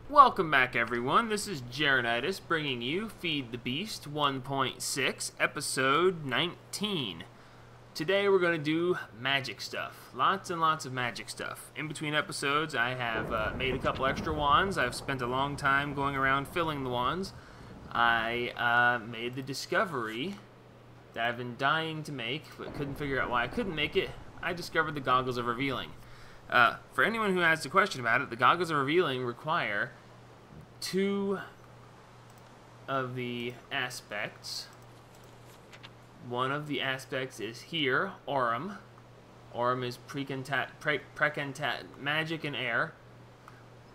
Welcome back, everyone. This is Jarenitis bringing you Feed the Beast 1.6, episode 19. Today we're going to do magic stuff. Lots and lots of magic stuff. In between episodes, I have made a couple extra wands. I've spent a long time going around filling the wands. I made the discovery that I've been dying to make, but couldn't figure out why I couldn't make it. I discovered the Goggles of Revealing. For anyone who has a question about it, the Goggles of Revealing require two of the aspects. One of the aspects is here, Aurum. Aurum is precantat, magic and air.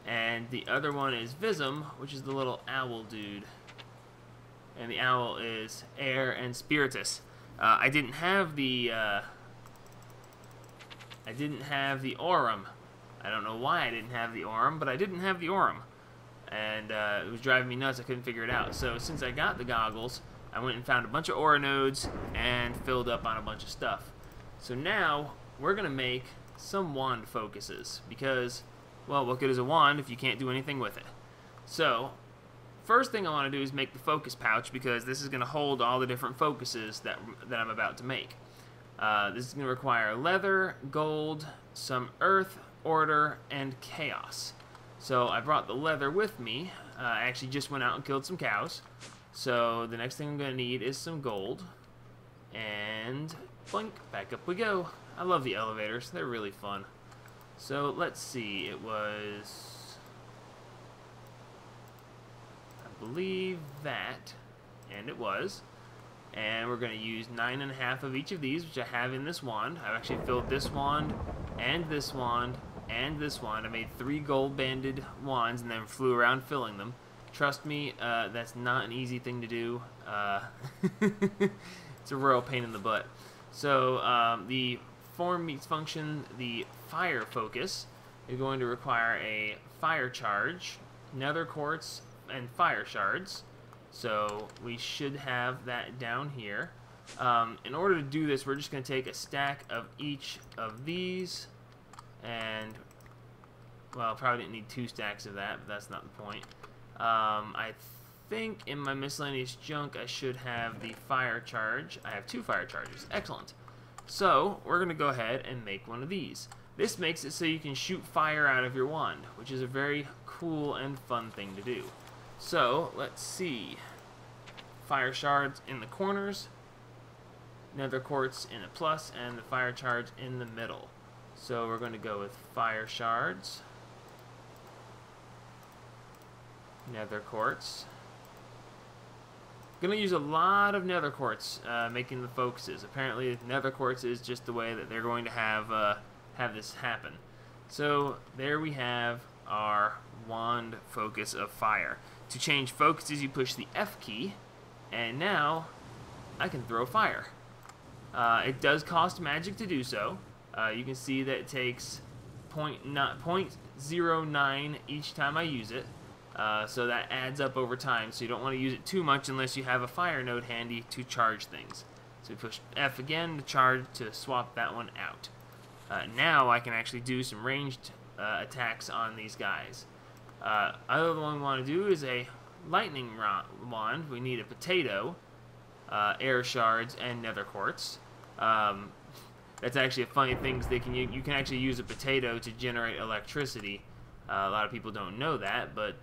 And the other one is Visum, which is the little owl dude. And the owl is air and spiritus. I didn't have the Aurum. I don't know why I didn't have the Aurum, but I didn't have the Aurum. And it was driving me nuts. I couldn't figure it out. So since I got the goggles, I went and found a bunch of aura nodes and filled up on a bunch of stuff. So now we're going to make some wand focuses because, well, what good is a wand if you can't do anything with it? So first thing I want to do is make the focus pouch because this is going to hold all the different focuses that I'm about to make. This is going to require leather, gold, some earth, order, and chaos. So I brought the leather with me. I actually just went out and killed some cows. So the next thing I'm going to need is some gold. And blink, back up we go. I love the elevators. They're really fun. So let's see. It was, I believe that. And it was. And we're going to use 9.5 of each of these, which I have in this wand. I've actually filled this wand, and this wand, and this wand. I made 3 gold-banded wands and then flew around filling them. Trust me, that's not an easy thing to do. It's a real pain in the butt. So the form meets function, the fire focus, is going to require a fire charge, nether quartz, and fire shards. So we should have that down here. In order to do this, we're just going to take a stack of each of these, and, well, probably didn't need 2 stacks of that, but that's not the point. I think in my miscellaneous junk I should have the fire charge. I have 2 fire charges. Excellent. So we're going to go ahead and make one of these. This makes it so you can shoot fire out of your wand, which is a very cool and fun thing to do. So, let's see. Fire shards in the corners, nether quartz in the plus, and the fire charge in the middle. So we're going to go with fire shards, nether quartz. Going to use a lot of nether quartz making the focuses. Apparently nether quartz is just the way that they're going to have this happen. So there we have our wand focus of fire. To change focuses, you push the F key, and now I can throw fire. It does cost magic to do so. You can see that it takes 0.09 each time I use it, so that adds up over time, so you don't want to use it too much unless you have a fire node handy to charge things. So we push F again to swap that one out. Now I can actually do some ranged attacks on these guys. Other one we want to do is a lightning wand. We need a potato, air shards, and nether quartz. That's actually a funny thing. You can actually use a potato to generate electricity. A lot of people don't know that, but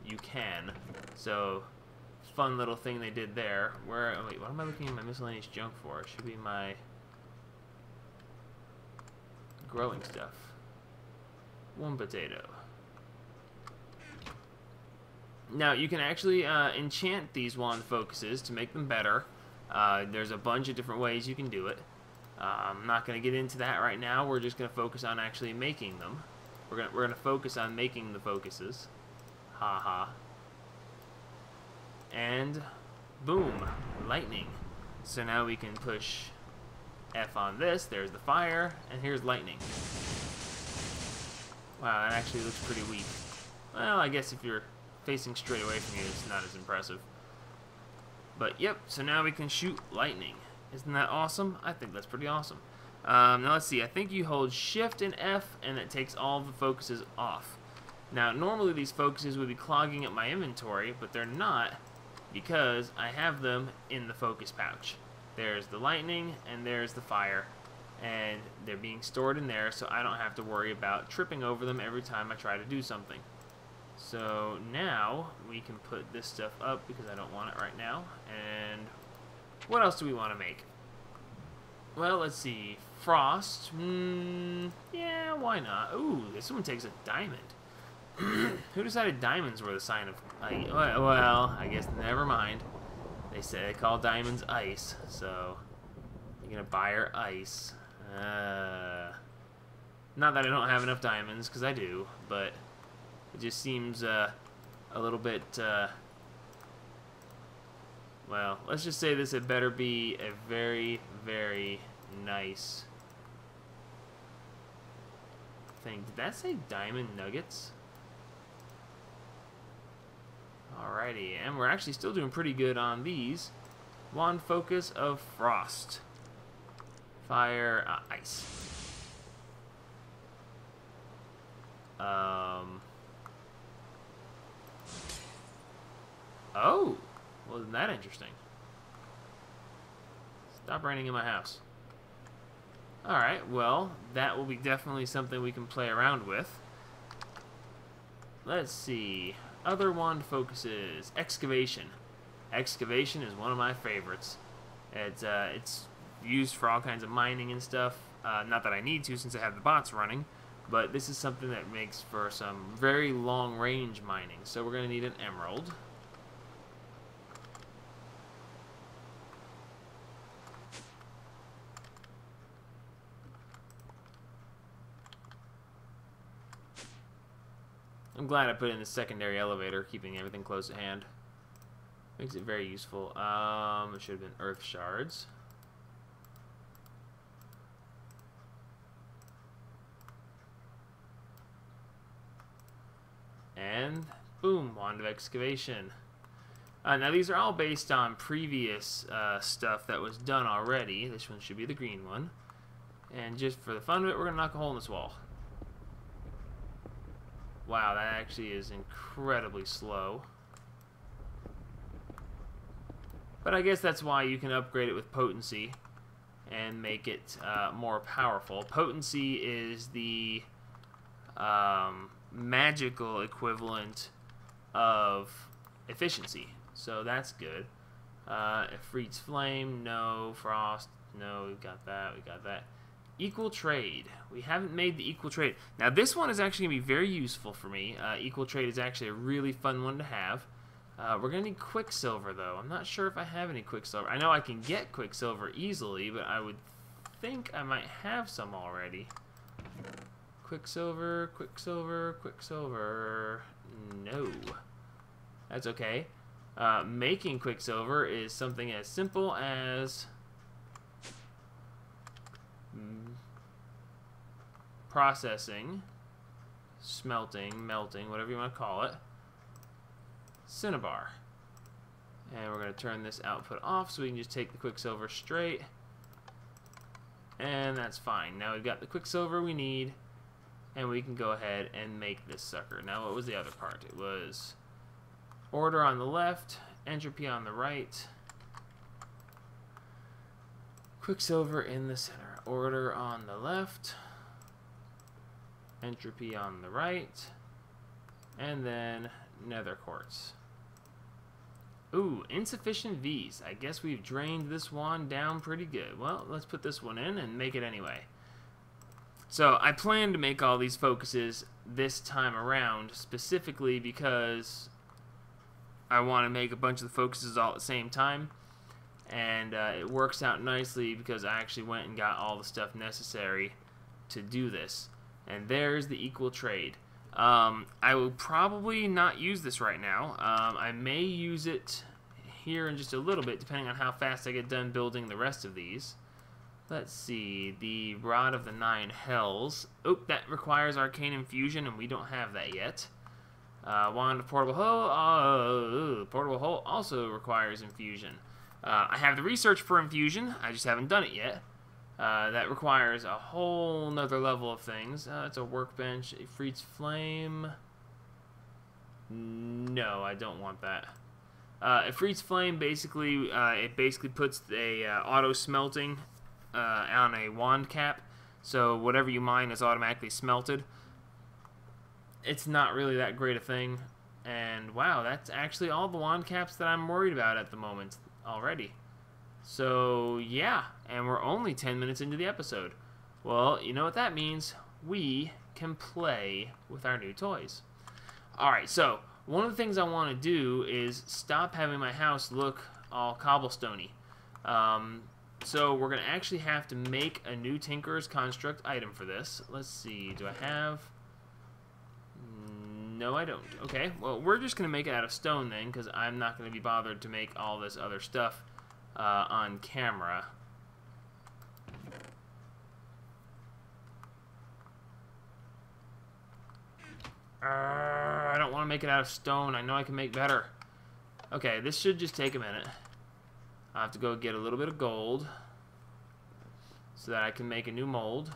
you can. So, fun little thing they did there. Wait, what am I looking at my miscellaneous junk for? It should be my growing stuff. 1 potato. Now, you can actually enchant these wand focuses to make them better. There's a bunch of different ways you can do it. I'm not going to get into that right now. We're just going to focus on actually making them. We're going to focus on making the focuses. Ha. And boom, lightning. So now we can push F on this. There's the fire, and here's lightning. Wow, that actually looks pretty weak. Well, I guess if you're facing straight away from you, it's not as impressive. But yep, so now we can shoot lightning. Isn't that awesome? I think that's pretty awesome. Now let's see, I think you hold Shift and F and it takes all the focuses off. Now, normally these focuses would be clogging up my inventory, but they're not because I have them in the focus pouch. There's the lightning and there's the fire, and they're being stored in there so I don't have to worry about tripping over them every time I try to do something. So now we can put this stuff up because I don't want it right now. And what else do we want to make? Well, let's see. Frost. Yeah, why not? Ooh, this one takes a diamond. Who decided diamonds were the sign of ice? Well, I guess never mind. They say they call diamonds ice, so you're gonna buy her ice. Not that I don't have enough diamonds, because I do, but it just seems a little bit. Well, let's just say this had better be a very, very nice thing. Did that say diamond nuggets? Alrighty, and we're actually still doing pretty good on these. Wand focus of frost. Fire, ice. Oh! Wasn't that interesting? Stop raining in my house. Alright, well, that will be definitely something we can play around with. Let's see. Other wand focuses. Excavation. Excavation is one of my favorites. It's used for all kinds of mining and stuff. Not that I need to since I have the bots running, but this is something that makes for some very long range mining. So we're going to need an emerald. I'm glad I put in the secondary elevator, keeping everything close at hand. Makes it very useful. It should have been earth shards. And boom, wand of excavation. Now these are all based on previous stuff that was done already. This one should be the green one. And just for the fun of it, we're going to knock a hole in this wall. Wow, that actually is incredibly slow. But I guess that's why you can upgrade it with potency and make it more powerful. Potency is the magical equivalent of efficiency, so that's good. Ifrit's flame, no. Frost, no. We got that. We got that. Equal trade. We haven't made the equal trade. Now this one is actually going to be very useful for me. Equal trade is actually a really fun one to have. We're going to need Quicksilver though. I'm not sure if I have any Quicksilver. I know I can get Quicksilver easily, but I would think I might have some already. Quicksilver, Quicksilver, Quicksilver. No. That's okay. Making Quicksilver is something as simple as processing, smelting, melting, whatever you want to call it, cinnabar. And we're going to turn this output off so we can just take the Quicksilver straight. And that's fine. Now we've got the Quicksilver we need, and we can go ahead and make this sucker. Now what was the other part? It was order on the left, entropy on the right, Quicksilver in the center. Order on the left, entropy on the right, and then nether quartz. Ooh, insufficient V's. I guess we've drained this wand down pretty good. Well, let's put this one in and make it anyway. So I plan to make all these focuses this time around specifically because I want to make a bunch of the focuses all at the same time. And it works out nicely because I actually went and got all the stuff necessary to do this. And there's the equal trade. I will probably not use this right now. I may use it here in just a little bit, depending on how fast I get done building the rest of these. Let's see, the Rod of the Nine Hells. Oh, that requires Arcane Infusion, and we don't have that yet. Wand of Portable Hoe. Portable Hoe also requires Infusion. I have the research for Infusion, I just haven't done it yet. That requires a whole nother level of things. It's a workbench, Ifrit's Flame. No, I don't want that. A freeze flame basically it basically puts a auto smelting on a wand cap, so whatever you mine is automatically smelted. It's not really that great a thing, and wow, that's actually all the wand caps that I'm worried about at the moment already. So yeah, and we're only 10 minutes into the episode. Well, you know what that means? We can play with our new toys. Alright, so one of the things I want to do is stop having my house look all cobblestoney. So we're going to actually have to make a new Tinker's Construct item for this. Let's see, do I have... No, I don't. Okay, well, we're just going to make it out of stone then, because I'm not going to be bothered to make all this other stuff on camera. I don't want to make it out of stone. I know I can make better. Okay, this should just take a minute. I have to go get a little bit of gold so that I can make a new mold.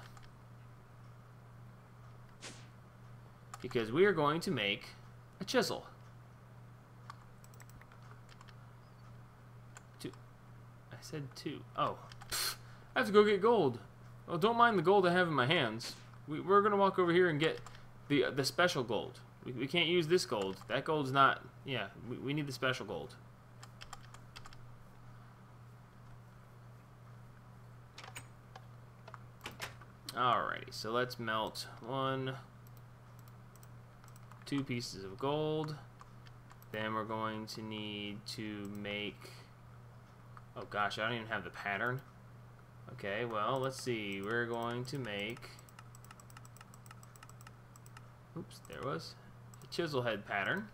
Because we are going to make a chisel. Two. I said two. Oh. Pfft. I have to go get gold. Well, don't mind the gold I have in my hands. We're going to walk over here and get the special gold. We can't use this gold. That gold's not... Yeah, we need the special gold. Alrighty, so let's melt 1, 2 pieces of gold. Then we're going to need to make... Oh gosh, I don't even have the pattern. Okay, well, let's see. We're going to make... Oops, there was a chisel head pattern.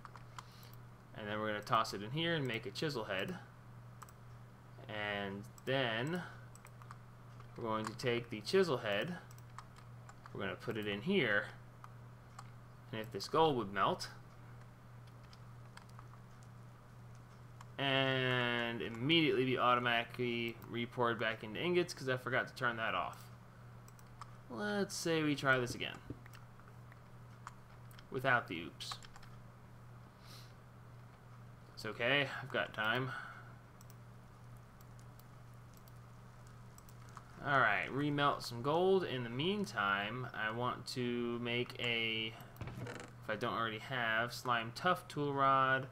And then we're going to toss it in here and make a chisel head. And then we're going to take the chisel head, we're going to put it in here, and if this gold would melt, and immediately be automatically re-poured back into ingots because I forgot to turn that off. Let's say we try this again without the oops. It's okay, I've got time. Alright, remelt some gold. In the meantime, I want to make a, if I don't already have, slime tough tool rod,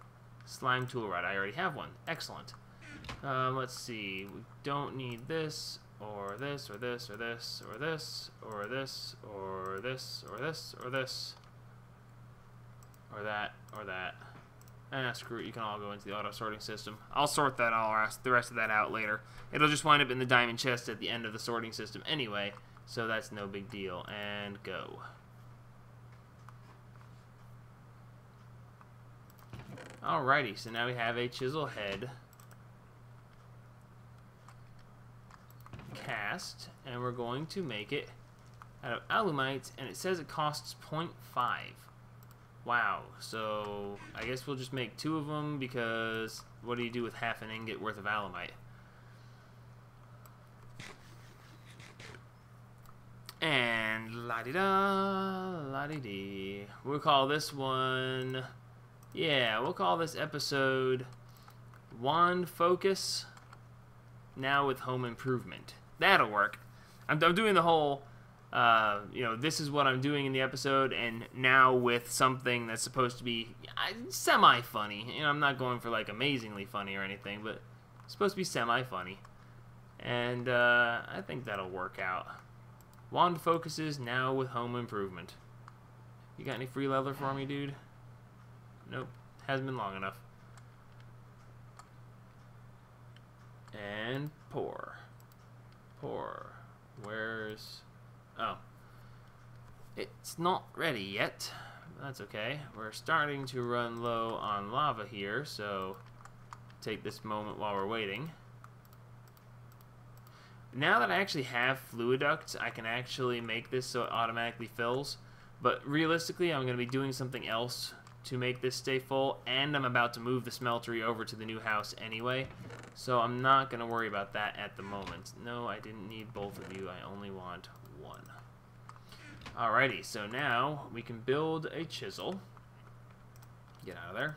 slime tool rod. I already have one. Excellent. Let's see. We don't need this, or this, or this, or this, or this, or this, or this, or this, or this, or that, or that. Screw it, you can all go into the auto sorting system. I'll sort that the rest of that out later. It'll just wind up in the diamond chest at the end of the sorting system anyway, so that's no big deal. And go. Alrighty, so now we have a chisel head cast, and we're going to make it out of alumite, and it says it costs 0.5. Wow, so I guess we'll just make 2 of them, because what do you do with half an ingot worth of alumite? And la-di-da, la-di-dee. We'll call this one, yeah, we'll call this episode Wand Focus, now with Home Improvement. That'll work. I'm doing the whole... you know, this is what I'm doing in the episode, and now with something that's supposed to be semi-funny. You know, I'm not going for, like, amazingly funny or anything, but it's supposed to be semi-funny. And, I think that'll work out. Wand focuses now with Home Improvement. You got any free leather for me, dude? Nope. Hasn't been long enough. And pour. Pour. Where's... Oh. It's not ready yet. That's okay. We're starting to run low on lava here, so take this moment while we're waiting. Now that I actually have fluid ducts, I can actually make this so it automatically fills. But realistically, I'm going to be doing something else to make this stay full, and I'm about to move the smeltery over to the new house anyway, so I'm not going to worry about that at the moment. No, I didn't need both of you. I only want one. Alrighty, so now we can build a chisel. Get out of there.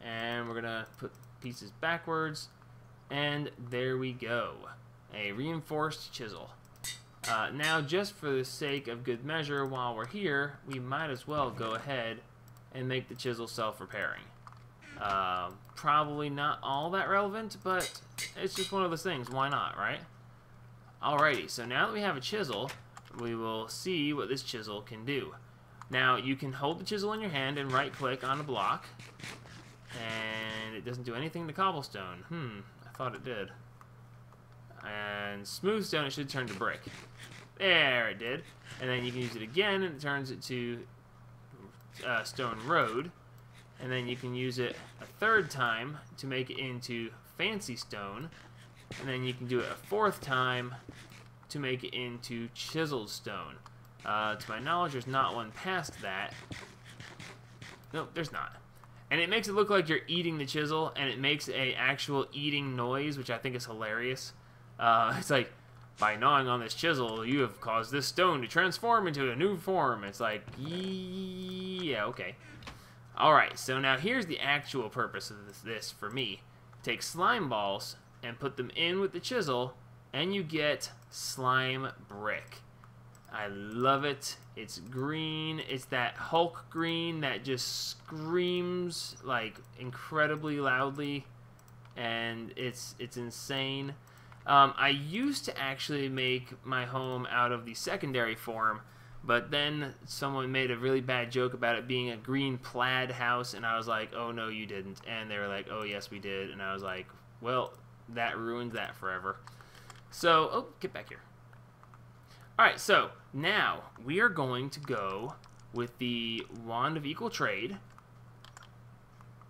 And we're going to put pieces backwards. And there we go. A reinforced chisel. Now, just for the sake of good measure, while we're here, we might as well go ahead and make the chisel self-repairing. Probably not all that relevant, but it's just one of those things. Why not, right? Alrighty, so now that we have a chisel, we will see what this chisel can do. Now, you can hold the chisel in your hand and right-click on a block, and it doesn't do anything to cobblestone. I thought it did. And smooth stone, it should turn to brick. There, it did. And then you can use it again, and it turns it to stone road. And then you can use it a third time to make it into fancy stone. And then you can do it a fourth time to make it into chiseled stone. To my knowledge, there's not one past that. Nope, there's not. And it makes it look like you're eating the chisel, and it makes a actual eating noise, which I think is hilarious. It's like, by gnawing on this chisel, you have caused this stone to transform into a new form. It's like, yeah, okay. Alright, so now here's the actual purpose of this for me. Take slime balls and put them in with the chisel, and you get slime brick. I love it. It's green. It's that Hulk green that just screams like incredibly loudly, and it's insane. I used to actually make my home out of the secondary form, but then someone made a really bad joke about it being a green plaid house, and I was like, oh no you didn't, and they were like, oh yes we did, and I was like, well, that ruins that forever. So, oh, get back here. Alright, so now we are going to go with the Wand of Equal Trade,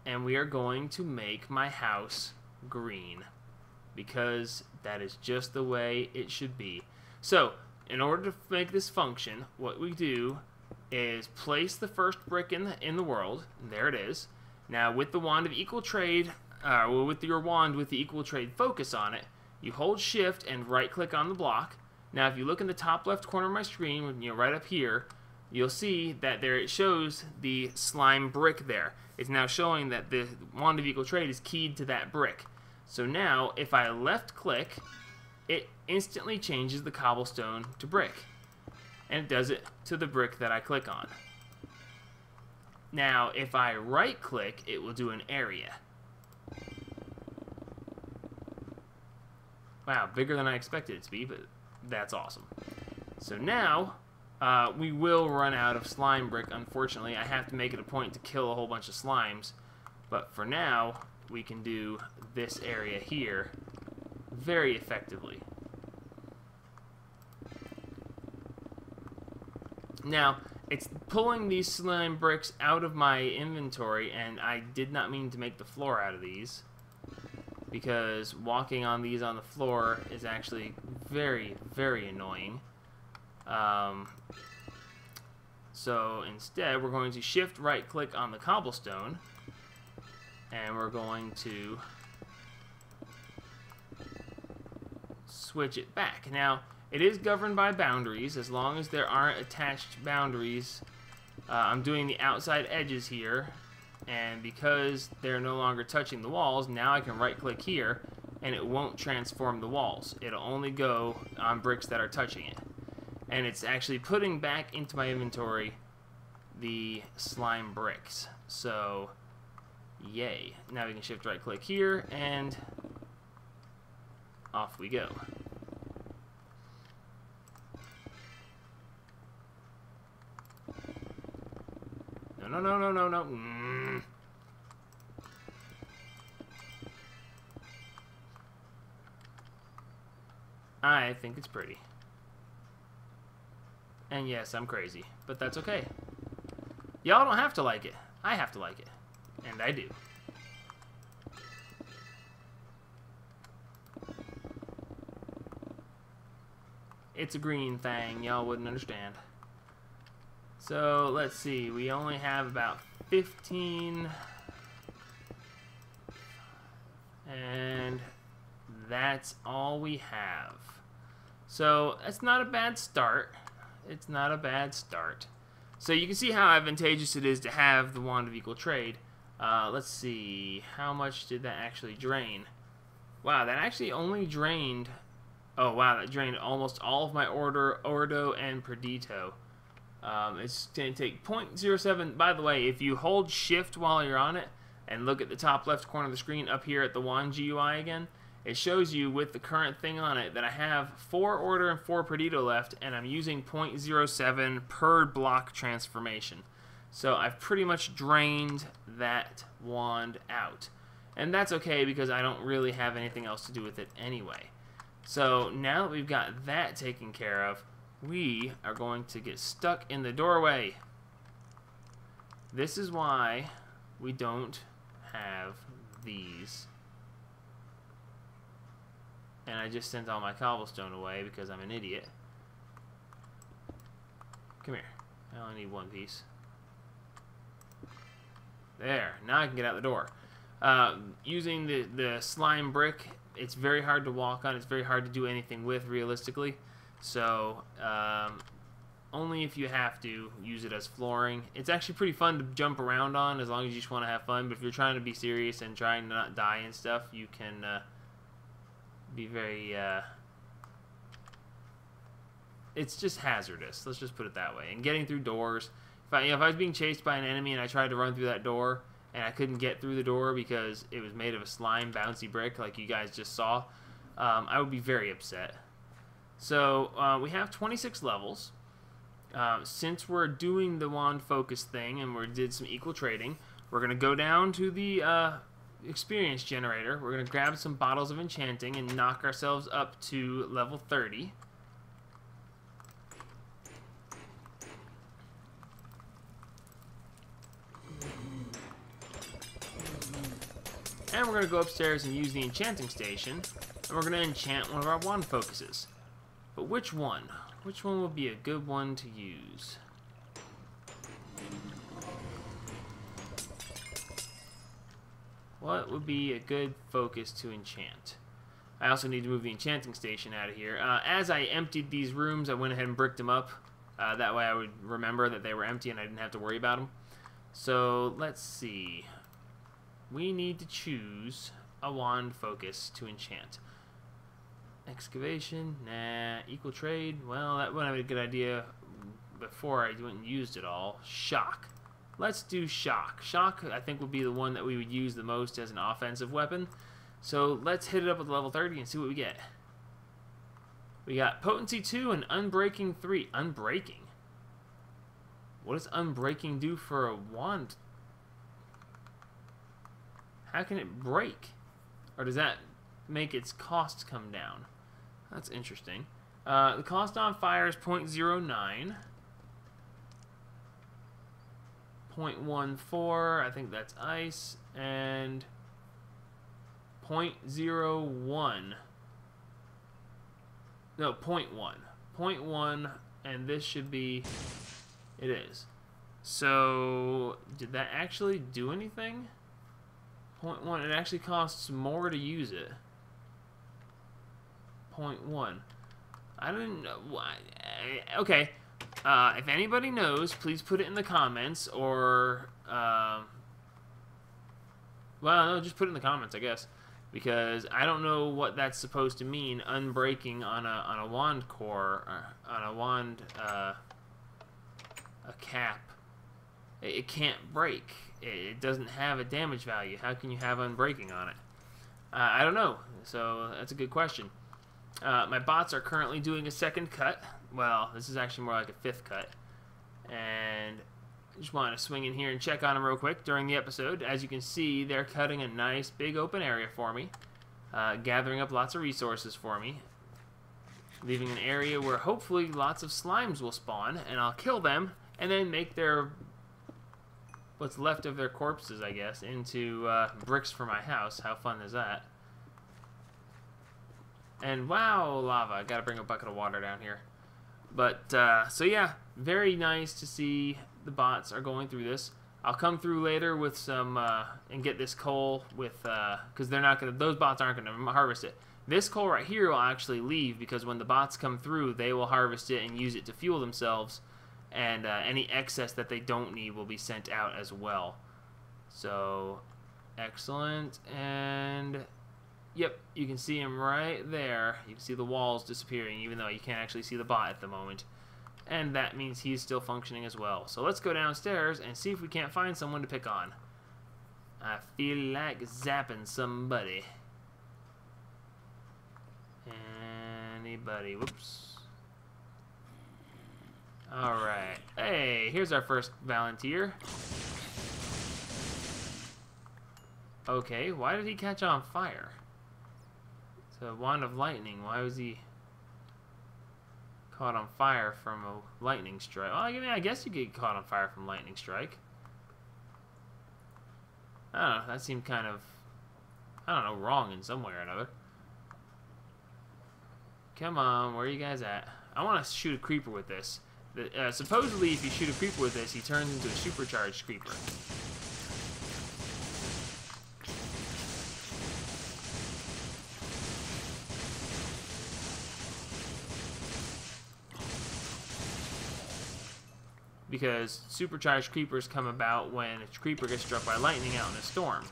and we are going to make my house green, because that is just the way it should be. So, in order to make this function, what we do is place the first brick in the world. There it is. Now, with the Wand of Equal Trade, with your wand with the Equal Trade focus on it, you hold Shift and right-click on the block. Now, if you look in the top left corner of my screen, right up here, you'll see that there it shows the slime brick there. It's now showing that the Wand of Equal Trade is keyed to that brick. So now, if I left-click, it instantly changes the cobblestone to brick. And it does it to the brick that I click on. Now, if I right-click, it will do an area. Wow, bigger than I expected it to be, but that's awesome. So now, we will run out of slime brick, unfortunately. I have to make it a point to kill a whole bunch of slimes. But for now, we can do this area here very effectively. Now, it's pulling these slime bricks out of my inventory, and I did not mean to make the floor out of these, because walking on these on the floor is actually very, very annoying. So instead, we're going to shift right-click on the cobblestone, and we're going to switch it back. Now, it is governed by boundaries, as long as there aren't attached boundaries. I'm doing the outside edges here, and because they're no longer touching the walls, now I can right-click here, and it won't transform the walls. It'll only go on bricks that are touching it. And it's actually putting back into my inventory the slime bricks. So, yay. Now we can shift right-click here, and off we go. No, no, no, no, no, no. I think it's pretty. And yes, I'm crazy, but that's okay. Y'all don't have to like it. I have to like it. And I do. It's a green thing. Y'all wouldn't understand. So, let's see. We only have about 15. And that's all we have. So, that's not a bad start. It's not a bad start. So you can see how advantageous it is to have the Wand of Equal Trade. Let's see, how much did that actually drain? Wow, that actually only drained... Oh wow, that drained almost all of my Ordo and Perdito. It's going to take 0.07. By the way, if you hold Shift while you're on it, and look at the top left corner of the screen up here at the Wand GUI again, it shows you with the current thing on it that I have 4 Order and 4 Perdito left, and I'm using 0.07 per block transformation. So I've pretty much drained that wand out. And that's okay because I don't really have anything else to do with it anyway. So now that we've got that taken care of, we are going to get stuck in the doorway. This is why we don't have these. And I just sent all my cobblestone away because I'm an idiot. Come here. I only need 1 piece. There. Now I can get out the door. Using the slime brick, it's very hard to walk on. It's very hard to do anything with, realistically. So, only if you have to use it as flooring. It's actually pretty fun to jump around on as long as you just want to have fun. But if you're trying to be serious and trying to not die and stuff, you can be very... it's just hazardous. Let's just put it that way. And getting through doors... If I was being chased by an enemy and I tried to run through that door and I couldn't get through the door because it was made of a slime bouncy brick like you guys just saw, I would be very upset. So we have 26 levels. Since we're doing the wand focus thing and we did some equal trading, we're going to go down to the experience generator. We're going to grab some bottles of enchanting and knock ourselves up to level 30. And we're going to go upstairs and use the enchanting station, and we're going to enchant one of our wand focuses. But which one? Which one would be a good one to use? What would be a good focus to enchant? I also need to move the enchanting station out of here. As I emptied these rooms, I went ahead and bricked them up. That way I would remember that they were empty and I didn't have to worry about them. So, let's see. We need to choose a wand focus to enchant. Excavation, nah. Equal trade, well, that would have been a good idea before I went and used it all. Shock. Let's do shock. Shock, I think, would be the one that we would use the most as an offensive weapon. So let's hit it up with level 30 and see what we get. We got potency 2 and unbreaking 3. Unbreaking? What does unbreaking do for a wand? How can it break? Or does that make its cost come down? That's interesting. The cost on fire is 0.09. 0.14, I think that's ice. And 0.01. No, 0.1. 0.1, and this should be... It is. So, did that actually do anything? 0.1, it actually costs more to use it. 0.1. I don't know why. Okay. If anybody knows, please put it in the comments, or well, no, just put it in the comments, I guess, because I don't know what that's supposed to mean. Unbreaking on a wand core, on a wand, a cap. It can't break. It doesn't have a damage value. How can you have unbreaking on it? I don't know. So that's a good question. My bots are currently doing a second cut. Well, this is actually more like a 5th cut. And I just wanted to swing in here and check on them real quick during the episode. As you can see, they're cutting a nice big open area for me. Gathering up lots of resources for me. Leaving an area where hopefully lots of slimes will spawn. And I'll kill them and then make their... what's left of their corpses, I guess, into bricks for my house. How fun is that? And wow, lava. I gotta bring a bucket of water down here. But, so yeah, very nice to see the bots are going through this. I'll come through later with some, and get this coal with, because they're not gonna, those bots aren't gonna harvest it. This coal right here will actually leave, because when the bots come through, they will harvest it and use it to fuel themselves. and any excess that they don't need will be sent out as well. So, excellent, and yep, you can see him right there. You can see the walls disappearing, even though you can't actually see the bot at the moment. And that means he's still functioning as well. So let's go downstairs and see if we can't find someone to pick on. I feel like zapping somebody. Anybody? Whoops. Alright. Hey, here's our first volunteer. Okay, why did he catch on fire? It's a wand of lightning. Why was he caught on fire from a lightning strike? Well, I mean, I guess you get caught on fire from lightning strike. I don't know. That seemed kind of, I don't know, wrong in some way or another. Come on, where are you guys at? I want to shoot a creeper with this. Supposedly, if you shoot a creeper with this, he turns into a supercharged creeper. Because supercharged creepers come about when a creeper gets struck by lightning out in a storm.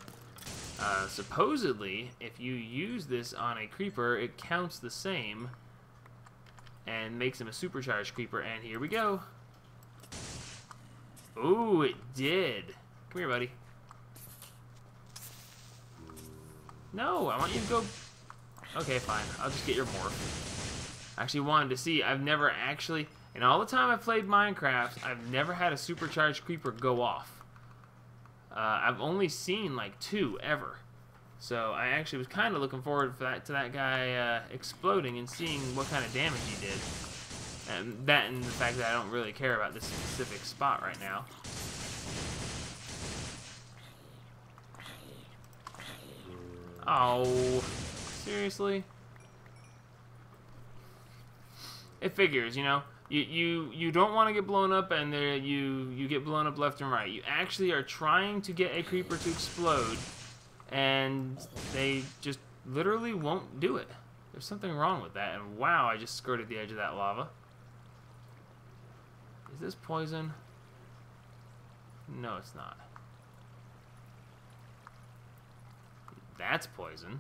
Supposedly, if you use this on a creeper, it counts the same and makes him a supercharged creeper. And here we go. Ooh, it did. Come here, buddy. No, I want you to go. Okay, fine. I'll just get your morph. I actually wanted to see. I've never actually, in all the time I've played Minecraft, I've never had a supercharged creeper go off. I've only seen like 2 ever. So I actually was kind of looking forward to that guy exploding and seeing what kind of damage he did. And that and the fact that I don't really care about this specific spot right now. Oh, seriously? It figures, you know. You don't want to get blown up, and you get blown up left and right. You actually are trying to get a creeper to explode, and they just literally won't do it. There's something wrong with that, and wow, I just skirted the edge of that lava. Is this poison? No, it's not. That's poison.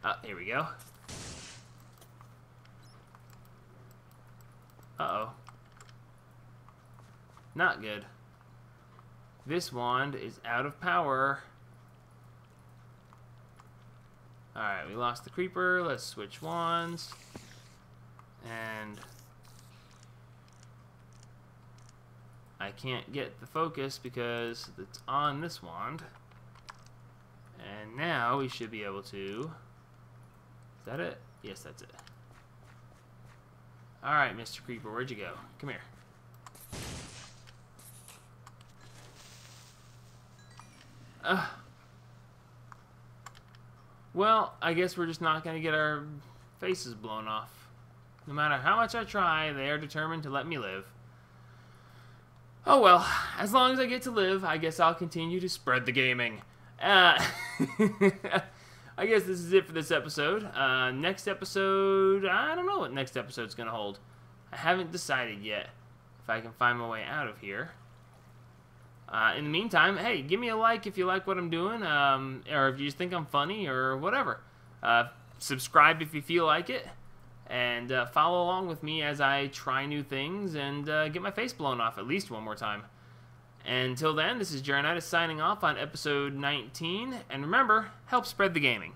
Oh, here we go. Uh-oh. Not good. This wand is out of power. Alright, we lost the creeper. Let's switch wands. And I can't get the focus because it's on this wand. And now we should be able to... Is that it? Yes, that's it. Alright, Mr. Creeper, where'd you go? Come here. Well, I guess we're just not going to get our faces blown off. No matter how much I try, they are determined to let me live. Oh well, as long as I get to live, I guess I'll continue to spread the gaming. I guess this is it for this episode. Next episode, I don't know what next episode's going to hold. I haven't decided yet if I can find my way out of here. In the meantime, hey, give me a like if you like what I'm doing, or if you just think I'm funny, or whatever. Subscribe if you feel like it, and follow along with me as I try new things and get my face blown off at least one more time. Until then, this is Jeronitis signing off on episode 19, and remember, help spread the gaming.